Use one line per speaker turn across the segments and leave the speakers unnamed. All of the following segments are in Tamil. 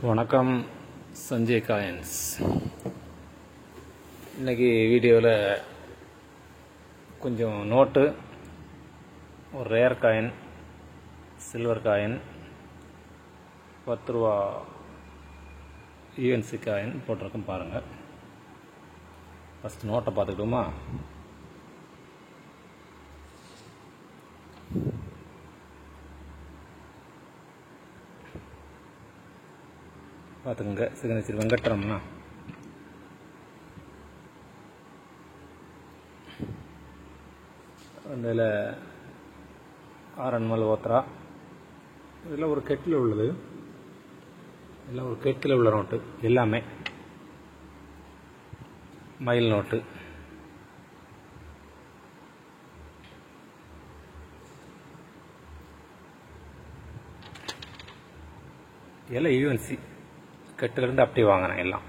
வணக்கம், சஞ்சய் காயின்ஸ். இன்றைக்கி வீடியோவில் கொஞ்சம் நோட்டு, ஒரு ரேர் காயின், சில்வர் காயின், 10 ரூபா யூஎன்சி காயின் போட்டிருக்கோம் பாருங்கள். ஃபஸ்ட் நோட்டை பார்த்துக்கிட்டோமா? பார்த்துக்குங்க. சிக்னேச்சர் வெங்கட்ரமணா. அதில் ஆரன்மல் ஓத்ரா. இதெல்லாம் ஒரு கெட்டில் உள்ளது. எல்லாம் ஒரு கெட்டில் உள்ள நோட்டு. எல்லாமே மயில் நோட்டு. எல்லாம் யூஎன்சி கட்டுலேருந்து அப்படியே வாங்கினேன் எல்லாம்.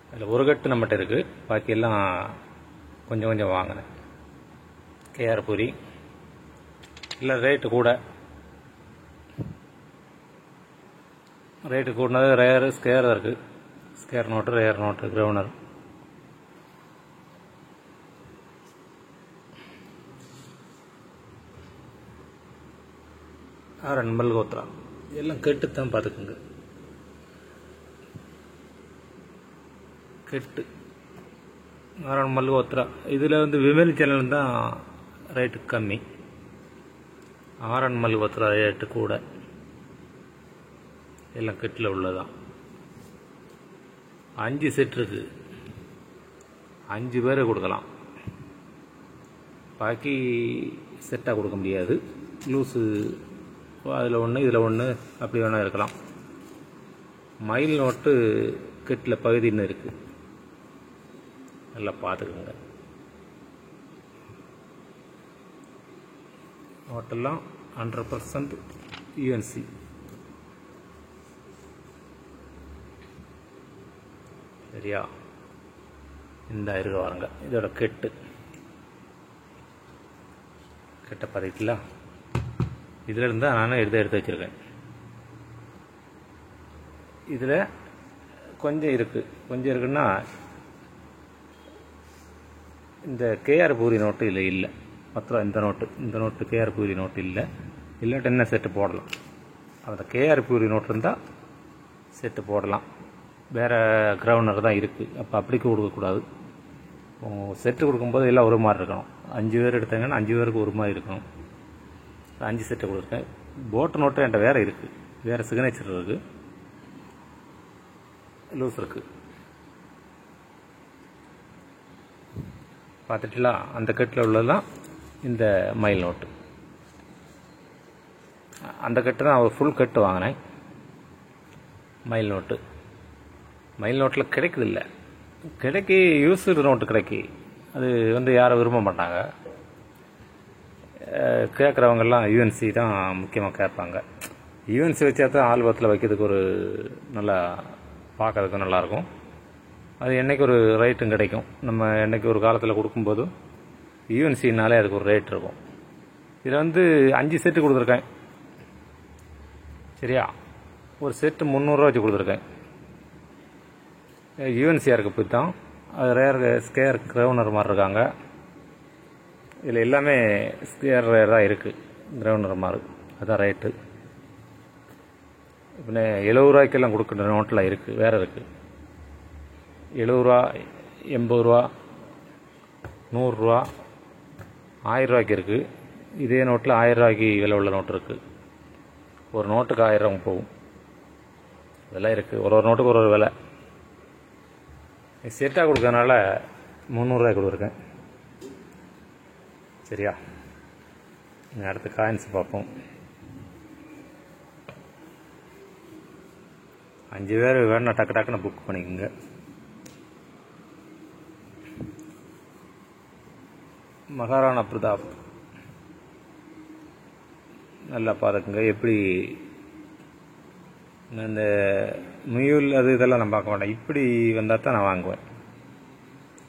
அதில் ஒரு கட்டு நம்மகிட்ட இருக்குது, பாக்கி எல்லாம் கொஞ்சம் கொஞ்சம் வாங்கினேன். கேஆர் பூரி. இல்லை ரேட்டு கூட, ரேட்டு கூடனது ரேரு ஸ்கேர் இருக்குது. ஸ்கேர் நோட்டு, ரேர் நோட்டு, கிரவுனர். ஆரன்மல் கோத்ரா எல்லாம் கெட்டுத்தான் பார்த்துக்குங்க. கெட்டு ஆரன்மல் கோத்ரா. இதில் விமல் சேனல் தான் ரேட்டு கம்மி, ஆரன்மல் கோத்ரா ரேட்டு கூட. எல்லாம் கெட்டில் உள்ளதான். 5 செட் இருக்குது, 5 பேரை கொடுக்கலாம். பாக்கி செட்டாக கொடுக்க முடியாது. லூஸு அதில் ஒன்று இதில் ஒன்று அப்படி வேணால் இருக்கலாம். மயில் நோட்டு கெட்டில் பகுதின்னு இருக்குது, நல்லா பார்த்துக்குங்க. நோட்டெல்லாம் 100% யூஎன்சி. சரியா? இந்த இருக்க வாருங்க. இதோட கெட்டை பார்த்துக்கிட்டீங்களா? இதில் இருந்தால் நானும் எடுத்து வச்சுருக்கேன். இதில் கொஞ்சம் இருக்குது. கொஞ்சம் இருக்குன்னா இந்த கேஆர் பூரி நோட்டு இதில் இல்லை. 10 ரூபா இந்த நோட்டு கேஆர் பூரி நோட்டு இல்லை. இல்லாட்டி என்ன செட்டு போடலாம். அந்த கேஆர் பூரி நோட்டு இருந்தால் செட்டு போடலாம். வேறு கிரவுனர் தான் இருக்குது. அப்போ அப்படி கொடுக்கக்கூடாது. செட்டு கொடுக்கும்போது எல்லாம் ஒரு மாதிரி இருக்கணும். 5 பேர் எடுத்தாங்கன்னா 5 பேருக்கு ஒரு மாதிரி இருக்கணும். 5 செட்டு கொடுத்துருக்கேன். போட்டு நோட்டு என்கிட்ட வேறு இருக்குது, வேறு சிக்னேச்சர் இருக்குது, லூஸ் இருக்குது. பார்த்துட்டீங்களா? அந்த கட்டில் உள்ளதுதான் இந்த மயில் நோட்டு. அந்த கட்டு தான் ஃபுல் கட்டு வாங்கினேன். மயில் நோட்டு. மயில் நோட்டில் கிடைக்குதில்ல, கிடைக்கி யூஸ்டு நோட்டு கிடைக்கி. அது யாரும் விரும்ப மாட்டாங்க. கேட்குறவங்கெல்லாம் யூஎன்சி தான் முக்கியமாக கேட்பாங்க. யூஎன்சி வச்சா தான் ஆல்பத்தில் வைக்கிறதுக்கு ஒரு நல்லா பார்க்கறதுக்கு நல்லாயிருக்கும். அது என்றைக்கு ஒரு ரேட்டும் கிடைக்கும். நம்ம என்றைக்கு ஒரு காலத்தில் கொடுக்கும்போது யூஎன்சினாலே அதுக்கு ஒரு ரேட் இருக்கும். இதில் 5 செட்டு கொடுத்துருக்கேன். சரியா? ஒரு செட்டு 300 ரூபா வச்சு கொடுத்துருக்கேன். யூஎன்சியாக இருக்க போய் தான். அது ரேர் ஸ்கேர் கிரவுனர் மாதிரி இருக்காங்க. இதில் எல்லாமே ஸ்கேர் ரேர் தான் இருக்குது, கிரவுனர் மாதிரி. அதுதான் ரேட்டு. இப்போ 70 ரூபாய்க்கெல்லாம் கொடுக்குற நோட்டில் இருக்குது, வேறு இருக்குது. 70 ரூபா, 80 ரூபா, 100 ரூபா, 1000 ரூபாய்க்கு இருக்குது. இதே நோட்டில் 1000 ரூபாய்க்கு விலை உள்ள நோட்டு இருக்குது. ஒரு நோட்டுக்கு 1000 போகும். இதெல்லாம் இருக்குது. ஒரு நோட்டுக்கு ஒரு விலை. செட்டாக கொடுக்கறதுனால 300 ரூபாய்க்கு கொடுத்துருக்கேன். சரியா? அடுத்து காயின்ஸ் பார்ப்போம். 5 பேர் வேணா டக்குன்னு புக் பண்ணிக்கோங்க. மகாராணா பிரதாப். நல்லா பார்த்துக்குங்க. எப்படி இந்த முயல் இதெல்லாம் நான் பார்க்க மாட்டேன். இப்படி வந்தால் தான் நான் வாங்குவேன்.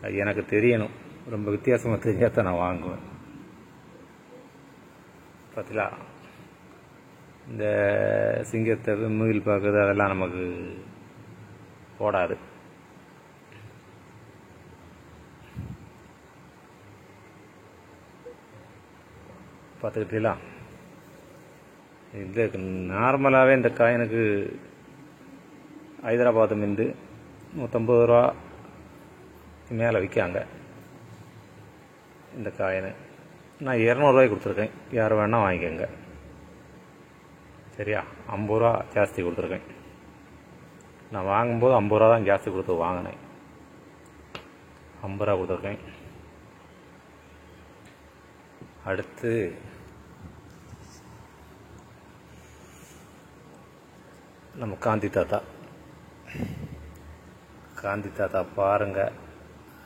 அது எனக்கு தெரியணும். ரொம்ப வித்தியாசமாக தெரிஞ்சால் தான் நான் வாங்குவேன். பார்த்தீங்களா? இந்த சிங்கத்தை முயல் பார்க்குறது அதெல்லாம் நமக்கு போடாது. பார்த்துக்கிட்டீங்களா? இது நார்மலாகவே இந்த காயினுக்கு ஹைதராபாத் மின்ட்டு 150 ரூபா மேலே விற்காங்க. இந்த காயினு நான் 200 ரூபாய்க்கு கொடுத்துருக்கேன். யார் வேணால் வாங்கிக்கோங்க. சரியா? 50 ரூபா ஜாஸ்தி கொடுத்துருக்கேன். நான் வாங்கும்போது 50 ரூபா தான் ஜாஸ்தி கொடுத்து வாங்கினேன். 50 ரூபா கொடுத்துருக்கேன். அடுத்து நம்ம காந்தி தாத்தா பாருங்கள்,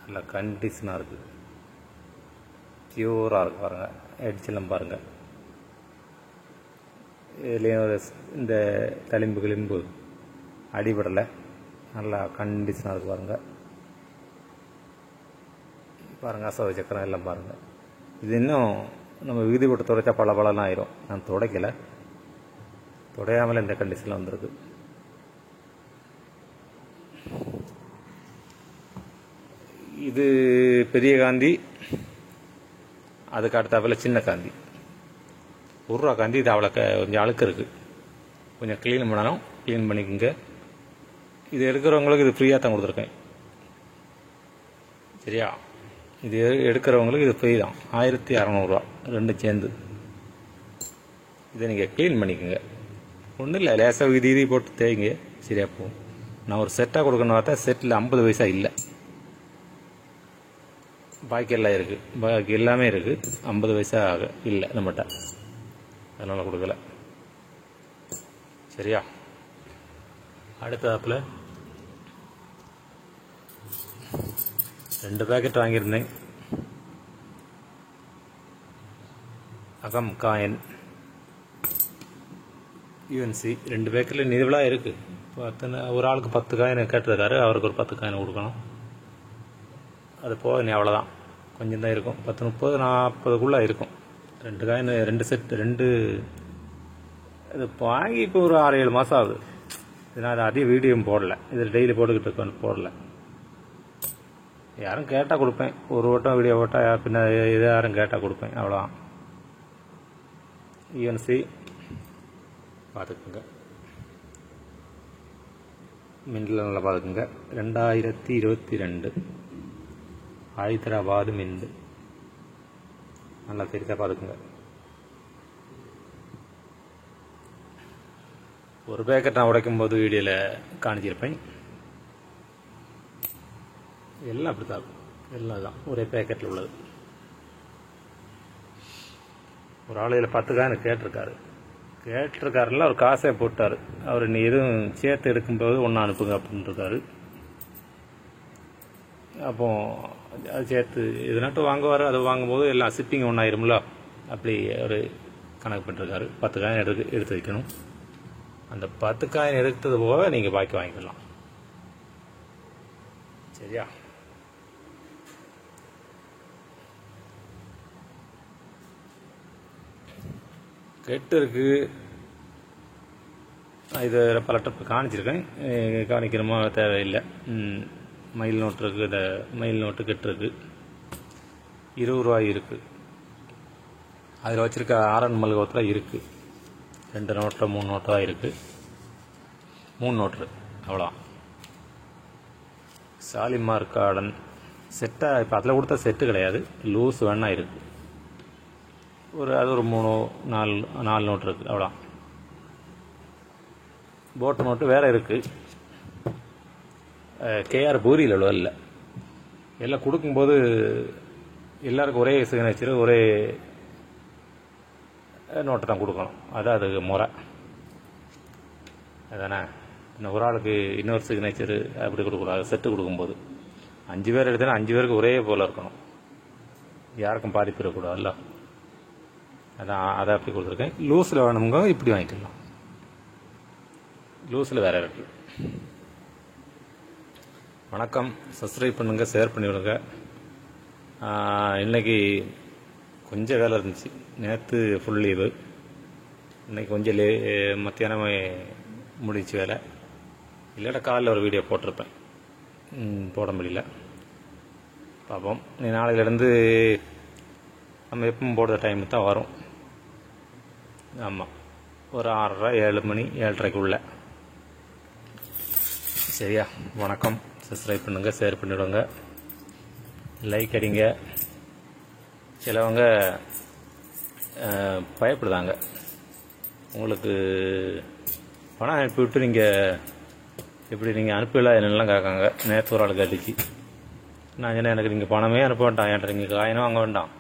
நல்லா கண்டிஷனாக இருக்குது, பியூராக இருக்குது பாருங்கள். எட்ஜெல்லாம் பாருங்கள், இதுலேயும் இந்த கிளிம்பு அடிபடலை, நல்லா கண்டிஷனாக இருக்குது பாருங்கள். அசோக சக்கரம் எல்லாம் பாருங்கள். இது இன்னும் நம்ம விகுதி போட்டு துடைச்சா பல ஆயிரும். நான் துடைக்கலை, துடையாமல் இந்த கண்டிஷனில் வந்திருக்கு. இது பெரிய காந்தி, அதுக்கு அடுத்தாப்பில் சின்ன காந்தி. 1 ரூபா காந்தி. இது அவ்வளோ கொஞ்சம் அழுக்கு இருக்குது, கொஞ்சம் க்ளீன் பண்ணணும். க்ளீன் பண்ணிக்கோங்க. இது எடுக்கிறவங்களுக்கு இது ஃப்ரீயாக தான் கொடுத்துருக்கேன். சரியா? இது எடுக்கிறவங்களுக்கு இது ஃப்ரீ தான். 1600 ரூபா ரெண்டும் சேர்ந்து. இதை நீங்கள் க்ளீன் பண்ணிக்கோங்க. ஒன்றும் இல்லை, லேசாக விதி போட்டு தேய்ங்க, சரியா போகும். நான் ஒரு செட்டாக கொடுக்கணும் பார்த்தா செட்டில் 50 பைசா இல்லை, பாக்கி எல்லாம் இருக்குது. பாக்கி எல்லாமே இருக்குது, 50 பைசா இல்லை நம்மகிட்ட, அதனால் கொடுக்கல. சரியா? அடுத்தாப்பில் 2 பேக்கெட் வாங்கியிருந்தேன். அகம் காயின் யூஎன்சி 2 பேக்கெட்டில் நிறுவலாக இருக்குது. ஒரு ஆளுக்கு 10 காயின் கேட்டிருக்காரு, அவருக்கு ஒரு 10 காயின் கொடுக்கணும். அது போக நீ அவ்வளோதான், கொஞ்சம் தான் இருக்கும். 10, 30, 40க்குள்ளே இருக்கும். 2 காயின் 2 செட் 2. இது வாங்கி இப்போ ஒரு 6-7 மாதம் ஆகுது. நான் அதிக வீடியோவும் போடலை, இதில் டெய்லி போட்டுக்கிட்டு இருக்கேன், போடலை. யாரும் கேட்டால் கொடுப்பேன், ஒரு வட்டம் வீடியோ போட்டால் பின்ன இது யாரும் கேட்டால் கொடுப்பேன், அவ்வளோதான். யூஎன்சி பார்த்துக்குங்க, மின்டில் நல்லா பார்த்துக்குங்க. 2022 ஹைதராபாத் மின்டு, நல்லா பெருசாக பார்த்துக்குங்க. ஒரு பேக்கெட் நான் உடைக்கும் போது வீடியோவில் காணிச்சிருப்பேன். எல்லாம் அப்படி தான், எல்லாம் தான் ஒரே பேக்கெட்டில் உள்ளது. ஒரு ஆள் இதில் 10 காயின் கேட்டிருக்காருல்ல, அவர் காசே போட்டார். அவர் நீ எதுவும் சேர்த்து எடுக்கும்போது ஒன்றா அனுப்புங்க அப்படின்ட்டுருக்காரு. அப்போ அது சேர்த்து இது நட்டு வாங்குவார். அது வாங்கும்போது எல்லாம் ஷிப்பிங் ஒன்றாயிரும்ல, அப்படி ஒரு கணக்கு பண்ணிருக்காரு. 10 காயின் எடுத்து வைக்கணும். அந்த 10 காயின் எடுத்தது போக நீங்கள் பாக்கி வாங்கிக்கலாம். சரியா? கெட்டு இருக்கு, இது பல ட்ரிப் காணிச்சிருக்கேன், காணிக்கிறமா தேவையில்லை. மயில் நோட்டு இருக்குது, இந்த மயில் நோட்டு கெட்டுருக்கு. 20 ரூபாய் இருக்குது. அதில் வச்சுருக்க ஆரன் மல்கோத்தில் இருக்குது. 2 நோட்டு 3 நோட்டு தான் இருக்குது. 3 நோட்டு அவ்வளோ. சாலிமார் கார்டன் செட்டாக இப்போ அதில் கொடுத்தா செட்டு கிடையாது, லூஸ் வேணா இருக்குது. அது ஒரு 3-4 நோட்டு இருக்குது, அவ்வளோ. போட்டு நோட்டு வேறு இருக்குது. கேஆர் பூரியில் உள்ள இல்லை. எல்லாம் கொடுக்கும்போது எல்லாருக்கும் ஒரே சிக்னேச்சர், ஒரே நோட்டை தான் கொடுக்கணும். அதான் அது முறை, அதானே. இன்னும் ஒரு ஆளுக்கு இன்னொரு சிக்னேச்சரு அப்படி கொடுக்கக்கூடாது. செட்டு கொடுக்கும்போது 5 பேர் எடுத்தேன்னா 5 பேருக்கு ஒரே போல் இருக்கணும், யாருக்கும் பாதிப்பு இருக்கக்கூடாதுல்ல. அதை அப்படி கொடுத்துருக்கேன். லூஸில் வேணுங்க இப்படி வாங்கிக்கலாம், லூஸில் வேறு இருக்குது. வணக்கம், சப்ஸ்கிரைப் பண்ணுங்கள், ஷேர் பண்ணிவிடுங்க. இன்றைக்கி கொஞ்சம் வேலை இருந்துச்சு, நேற்று ஃபுல் லீவு, இன்றைக்கி கொஞ்சம் மத்தியானமே முடிச்சு வேலை, இல்லாட்ட காலையில் ஒரு வீடியோ போட்டிருப்பேன், போட முடியல. பார்ப்போம். நீ நாளையிலேருந்து நம்ம எப்பவும் போடுற டைமு தான் வரும். ஆமாம், ஒரு 6:30 7 மணி 7:30க்குள்ள. சரியா? வணக்கம். சப்ஸ்கிரைப் பண்ணுங்கள், ஷேர் பண்ணிவிடுங்க, லைக் அடிங்க. சிலவங்க பயப்படுதாங்க, உங்களுக்கு பணம் அனுப்பிவிட்டு நீங்கள் எப்படி நீங்கள் அனுப்பல என்னெல்லாம் கேட்காங்க. நேற்று ஒரு ஆள் கட்டிச்சு, நான் என்ன எனக்கு நீங்கள் பணமே அனுப்ப வேண்டாம், என்கிட்ட நீங்கள் காயினும் வாங்க வேண்டாம்.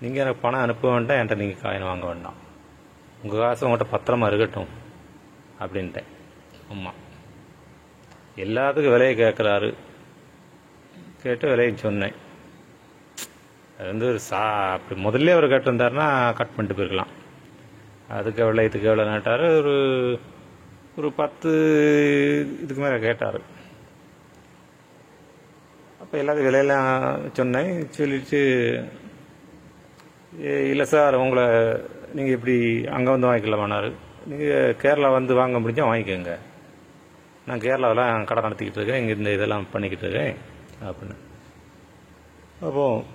நீங்கள் எனக்கு பணம் அனுப்ப வேண்டாம், என்கிட்ட நீங்கள் காயின் வாங்க வேண்டாம், உங்கள் காசு உங்கள்கிட்ட பத்திரமா இருக்கட்டும் அப்படின்ட்டேன். ஆமாம், எல்லாத்துக்கும் விலையை கேட்குறாரு, கேட்டு விலையை சொன்னேன். அது வந்து அப்படி முதல்ல அவர் கேட்டிருந்தாருன்னா கட் பண்ணிட்டு போயிருக்கலாம். அதுக்கு எவ்வளோ இதுக்கு எவ்வளோ நாட்டார், ஒரு 10 இதுக்கு மேலே கேட்டார். அப்போ எல்லாத்துக்கும் விலையெல்லாம் சொன்னேன். சொல்லிட்டு இல்லை சார், உங்களை நீங்கள் இப்படி அங்கே வந்து வாங்கிக்கலாமானாரு. நீங்கள் கேரளா வந்து வாங்க முடிஞ்சால் வாங்கிக்கோங்க, நான் கேரளாவெலாம் கடை நடத்திக்கிட்டு இருக்கேன், இங்கே இந்த இதெல்லாம் பண்ணிக்கிட்டு இருக்கேன் அப்படின்னு. அப்போது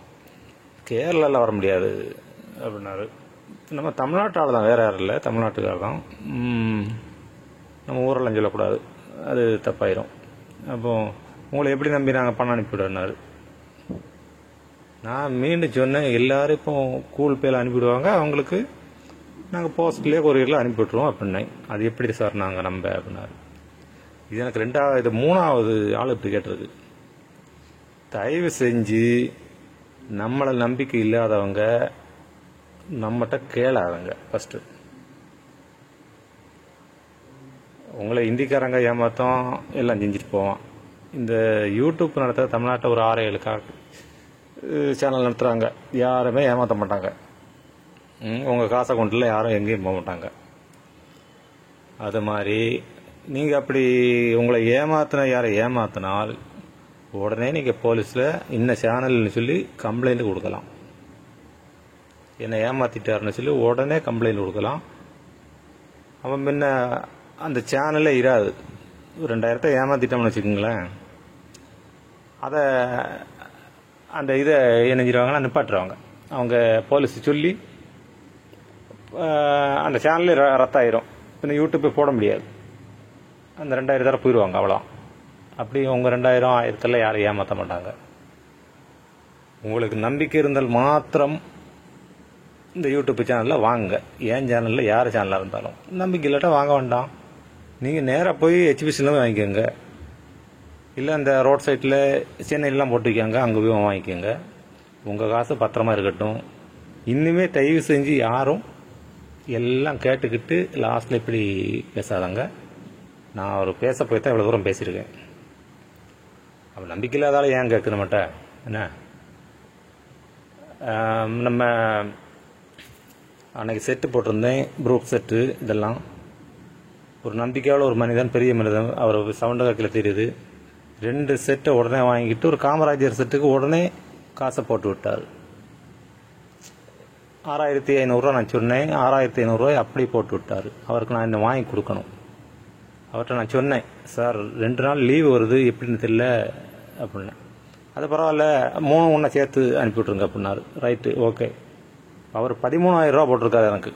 கேரளாவில் வர முடியாது அப்படின்னாரு. நம்ம தமிழ்நாட்டால் தான், வேறு யாரும் இல்லை, தமிழ்நாட்டுக்கார தான். நம்ம ஊரெல்லாம் சொல்லக்கூடாது, அது தப்பாயிரும். அப்போது உங்களை எப்படி நம்பி நாங்கள் பணம் அனுப்பிவிடுறாரு. நான் மீண்டும் சொன்னேன், எல்லோரும் இப்போ கூகுள் பேயில் அனுப்பிவிடுவாங்க, அவங்களுக்கு நாங்கள் போஸ்ட்லேயே கொரியரில் அனுப்பிவிட்ருவோம் அப்படின்னேன். அது எப்படி சார் நாங்கள் நம்ப அப்படின்னாரு. இது எனக்கு 3வது ஆள் இப்படி கேட்டிருக்கு. தயவு செஞ்சு நம்மளை நம்பிக்கை இல்லாதவங்க நம்மகிட்ட கேளாதவங்க. ஃபஸ்ட்டு உங்களை இந்திக்காரங்க ஏமாத்தம் எல்லாம் செஞ்சுட்டு போவான். இந்த யூடியூப் நடத்துகிற தமிழ்நாட்டில் ஒரு 6-7 சேனல் நடத்துகிறாங்க, யாருமே ஏமாற்ற மாட்டாங்க. உங்கள் காசை கொண்டுல யாரும் எங்கேயும் போக மாட்டாங்க. அது மாதிரி நீங்கள் அப்படி உங்களை யாரை ஏமாத்தினால் உடனே நீங்கள் போலீஸில் இன்ன சேனல்னு சொல்லி கம்ப்ளைண்ட் கொடுக்கலாம். என்னை ஏமாற்றிட்டாருன்னு சொல்லி உடனே கம்ப்ளைண்ட் கொடுக்கலாம். அவன் முன்ன அந்த சேனலே இராது. 2000 ஏமாற்றிட்டோம்னு வச்சுக்கோங்களேன், அதை அந்த இதை என்ன செஞ்சிருவாங்கன்னா நிப்பாட்டுருவாங்க. அவங்க போலீஸ் சொல்லி அந்த சேனலே ரத்தாயிரும். பின்ன யூடியூப்பை போட முடியாது. அந்த 2000 போயிடுவாங்க, அவ்வளோ. அப்படி உங்கள் 2000 1000 யாரும் ஏமாற்ற மாட்டாங்க. உங்களுக்கு நம்பிக்கை இருந்தால் மாத்திரம் இந்த யூடியூப் சேனலில் வாங்க. ஏன் சேனலில் யார் சேனலாக இருந்தாலும் நம்பிக்கை இல்லாட்டா வாங்க வேண்டாம். நீங்கள் நேராக போய் HBCயில் வாங்கிக்கோங்க, இல்லை இந்த ரோட் சைட்டில் சென்னையிலாம் போட்டு வைக்காங்க, அங்கே போய் வாங்கிக்கோங்க. உங்கள் காசு பத்திரமா இருக்கட்டும். இன்னுமே தயவு செஞ்சு யாரும் எல்லாம் கேட்டுக்கிட்டு லாஸ்ட்டில் இப்படி பேசாதாங்க. நான் ஒரு பேச போய் தான் இவ்வளோ தூரம் பேசியிருக்கேன். அப்போ நம்பிக்கை இல்லாதால ஏன் கேட்குற மாட்டேன் என்ன? நம்ம அன்றைக்கி செட்டு போட்டிருந்தேன், ப்ரூஃப் செட்டு. இதெல்லாம் ஒரு நம்பிக்கையால் ஒரு மனிதன், பெரிய மனிதன், அவர் சவுண்டு காக்கில் தெரியுது. 2 செட்டை உடனே வாங்கிட்டு ஒரு காமராஜர் செட்டுக்கு உடனே காசை போட்டு விட்டார். 6500 நான் சொன்னேன், 6500 அப்படி போட்டு விட்டார். அவருக்கு நான் இன்னும் வாங்கி கொடுக்கணும். அவர்கிட்ட நான் சொன்னேன், சார் 2 நாள் லீவு வருது, எப்படின்னு தெரியல அப்படின்னேன். அது பரவாயில்ல, 3 ஒன்றா சேர்த்து அனுப்பிவிட்ருங்க அப்படின்னாரு. Right, okay. அவர் 13000 போட்டிருக்காரு. எனக்கு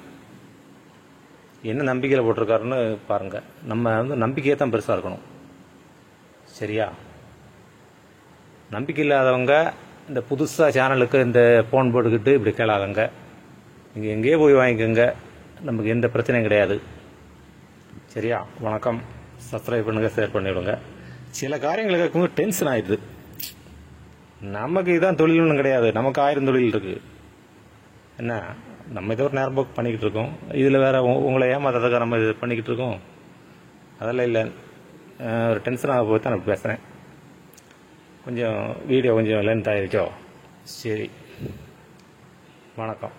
என்ன நம்பிக்கையில் போட்டிருக்காருன்னு பாருங்கள். நம்ம நம்பிக்கையே தான் பெருசாக இருக்கணும். சரியா? நம்பிக்கை இல்லாதவங்க இந்த புதுசாக சேனலுக்கு இந்த ஃபோன் போட்டுக்கிட்டு இப்படி கேளாதவங்க. நீங்கள் எங்கேயே போய் வாங்கிக்கோங்க, நமக்கு எந்த பிரச்சனையும் கிடையாது. சரியா? வணக்கம். சப்ஸ்கிரைப் பண்ணுங்கள், ஷேர் பண்ணிவிடுங்க. சில காரியங்கள் கேட்கும்போது டென்ஷன் ஆகிடுது. நமக்கு இதுதான் தொழில்னு கிடையாது, நமக்கு 1000 தொழில் இருக்குது. என்ன, நம்ம ஏதோ ஒரு நேரம் போக்கு பண்ணிக்கிட்டு இருக்கோம். இதில் வேறு உங்களை ஏமாத்துறதுக்காக நம்ம இது பண்ணிக்கிட்டு இருக்கோம். அதெல்லாம் இல்லை. ஒரு டென்ஷனாக போய் தான் நான் பேசுகிறேன். கொஞ்சம் வீடியோ கொஞ்சம் லென்த் ஆகிடுச்சோ. சரி, வணக்கம்.